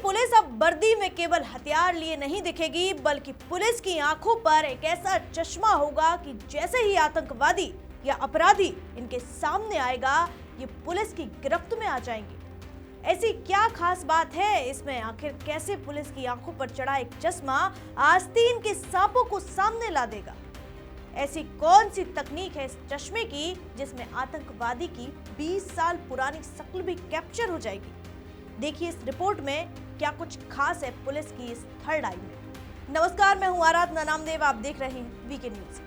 Police अब वर्दी में केवल हथियार लिए नहीं दिखेगी, बल्कि पुलिस की आंखों पर एक ऐसा चश्मा होगा कि जैसे ही आतंकवादी या अपराधी इनके सामने आएगा, ये पुलिस की गिरफ्त में आ जाएंगे। ऐसी क्या खास बात है इसमें? आखिर कैसे पुलिस की आंखों पर चढ़ा एक चश्मा आस्तीन के सांपों को सामने ला देगा? ऐसी कौन सी तकनीक है इस चश्मे की जिसमें आतंकवादी की 20 साल पुरानी शक्ल भी कैप्चर हो जाएगी? देखिए इस रिपोर्ट में क्या कुछ खास है पुलिस की इस थर्ड आई में। नमस्कार, मैं हूं आराधना नामदेव, आप देख रहे हैं वीके न्यूज।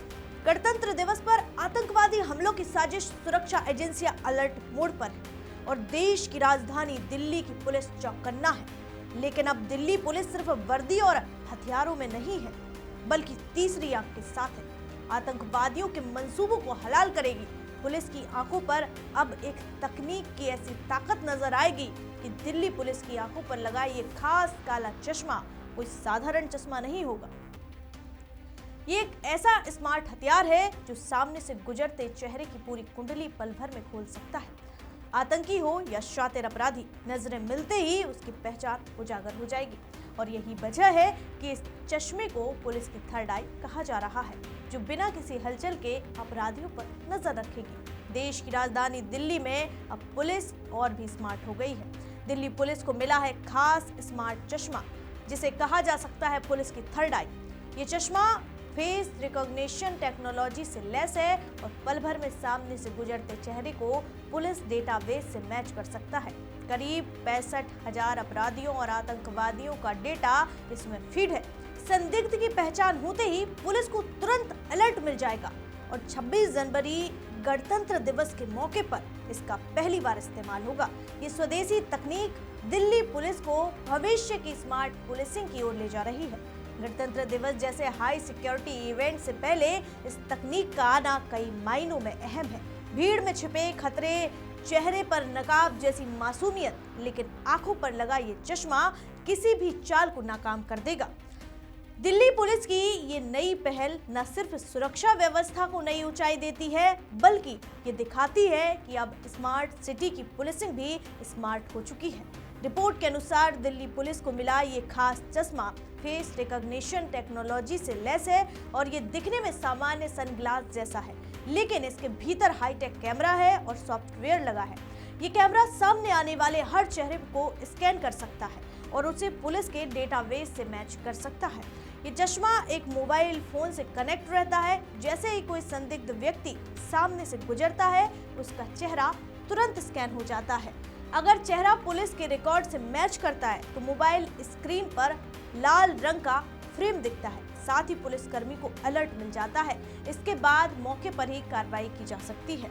गणतंत्र दिवस पर आतंकवादी हमलों की साजिश, सुरक्षा एजेंसियां अलर्ट मोड पर है और देश की राजधानी दिल्ली की पुलिस चौकन्ना है। लेकिन अब दिल्ली पुलिस सिर्फ वर्दी और हथियारों में नहीं है, बल्कि तीसरी आंख के साथ है। आतंकवादियों के मंसूबों को हलाल करेगी। पुलिस की आंखों पर अब एक तकनीक की ऐसी ताकत नजर आएगी कि दिल्ली पुलिस की आंखों पर लगा ये खास काला चश्मा कोई साधारण चश्मा नहीं होगा। ये एक ऐसा स्मार्ट हथियार है जो सामने से गुजरते चेहरे की पूरी कुंडली पल भर में खोल सकता है। आतंकी हो या शातिर अपराधी, नजरें मिलते ही उसकी पहचान उजागर हो जाएगी। और यही वजह है कि इस चश्मे को पुलिस की थर्ड आई कहा जा रहा है, जो बिना किसी हलचल के अपराधियों पर नजर रखेगी। देश की राजधानी दिल्ली में अब पुलिस और भी स्मार्ट हो गई है। दिल्ली पुलिस को मिला है खास स्मार्ट चश्मा, जिसे कहा जा सकता है पुलिस की थर्ड आई। ये चश्मा फेस रिकॉग्निशन टेक्नोलॉजी से लैस है और पल भर में सामने से गुजरते चेहरे को पुलिस डेटाबेस से मैच कर सकता है। करीब 65,000 अपराधियों और आतंकवादियों का डेटा इसमें फीड है। संदिग्ध की पहचान होते ही पुलिस को तुरंत अलर्ट मिल जाएगा और 26 जनवरी गणतंत्र दिवस के मौके पर इसका पहली बार इस्तेमाल होगा। ये स्वदेशी तकनीक दिल्ली पुलिस को भविष्य की स्मार्ट पुलिसिंग की ओर ले जा रही है। गणतंत्र दिवस जैसे हाई सिक्योरिटी इवेंट से पहले इस तकनीक का आना कई मायनों में अहम है। भीड़ में छिपे खतरे, चेहरे पर नकाब जैसी मासूमियत, लेकिन आंखों पर लगा ये चश्मा किसी भी चाल को नाकाम कर देगा। दिल्ली पुलिस की ये नई पहल न सिर्फ सुरक्षा व्यवस्था को नई ऊंचाई देती है, बल्कि ये दिखाती है कि अब स्मार्ट सिटी की पुलिसिंग भी स्मार्ट हो चुकी है। रिपोर्ट के अनुसार दिल्ली पुलिस को मिला ये खास चश्मा फेस रिकॉग्निशन टेक्नोलॉजी से लैस है और ये दिखने में सामान्य सनग्लास जैसा है, लेकिन इसके भीतर हाईटेक कैमरा है और सॉफ्टवेयर लगा है। ये कैमरा सामने आने वाले हर चेहरे को स्कैन कर सकता है और उसे पुलिस के डेटाबेस से मैच कर सकता है। ये चश्मा एक मोबाइल फोन से कनेक्ट रहता है। जैसे ही कोई संदिग्ध व्यक्ति सामने से गुजरता है, उसका चेहरा तुरंत स्कैन हो जाता है। अगर चेहरा पुलिस के रिकॉर्ड से मैच करता है तो मोबाइल स्क्रीन पर लाल रंग का फ्रेम दिखता है। साथ ही पुलिसकर्मी को अलर्ट मिल जाता है। इसके बाद मौके पर ही कार्रवाई की जा सकती है।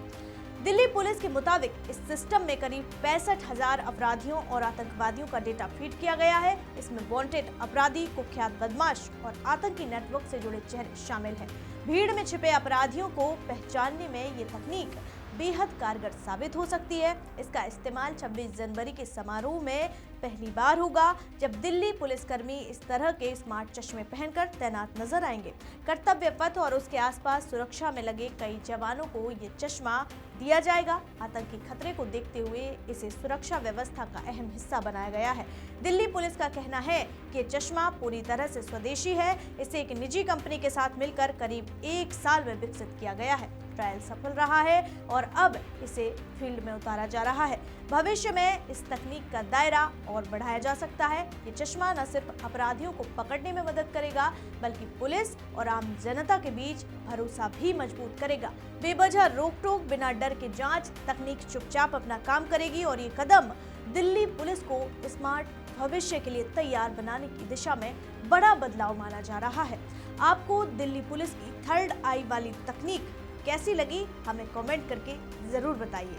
दिल्ली पुलिस के मुताबिक इस सिस्टम में करीब 65,000 अपराधियों और आतंकवादियों का डेटा फीड किया गया है। इसमें वांटेड अपराधी, कुख्यात बदमाश और आतंकी नेटवर्क से जुड़े चेहरे शामिल हैं। भीड़ में छिपे अपराधियों को पहचानने में ये तकनीक बेहद कारगर साबित हो सकती है। इसका इस्तेमाल 26 जनवरी के समारोह में पहली बार होगा, जब दिल्ली पुलिसकर्मी इस तरह के स्मार्ट चश्मे पहनकर तैनात नजर आएंगे। कर्तव्य पथ और उसके आसपास सुरक्षा में लगे कई जवानों को ये चश्मा दिया जाएगा। आतंकी खतरे को देखते हुए इसे सुरक्षा व्यवस्था का अहम हिस्सा बनाया गया है। दिल्ली पुलिस का कहना है कि चश्मा पूरी तरह से स्वदेशी है। इसे एक निजी कंपनी के साथ मिलकर करीब 1 साल में विकसित किया गया है। ट्रायल सफल रहा है और अब इसे फील्ड में उतारा जा रहा है। भविष्य में इस तकनीक का दायरा और बढ़ाया जा सकता है। ये चश्मा न सिर्फ अपराधियों को पकड़ने में मदद करेगा, बल्कि पुलिस और आम जनता के बीच भरोसा भी मजबूत करेगा। बेवजह रोक टोक, बिना डर के जांच, तकनीक चुपचाप अपना काम करेगी और ये कदम दिल्ली पुलिस को स्मार्ट भविष्य के लिए तैयार बनाने की दिशा में बड़ा बदलाव माना जा रहा है। आपको दिल्ली पुलिस की थर्ड आई वाली तकनीक कैसी लगी, हमें कमेंट करके जरूर बताइए।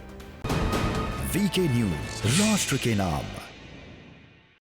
वीके न्यूज, राष्ट्र के नाम।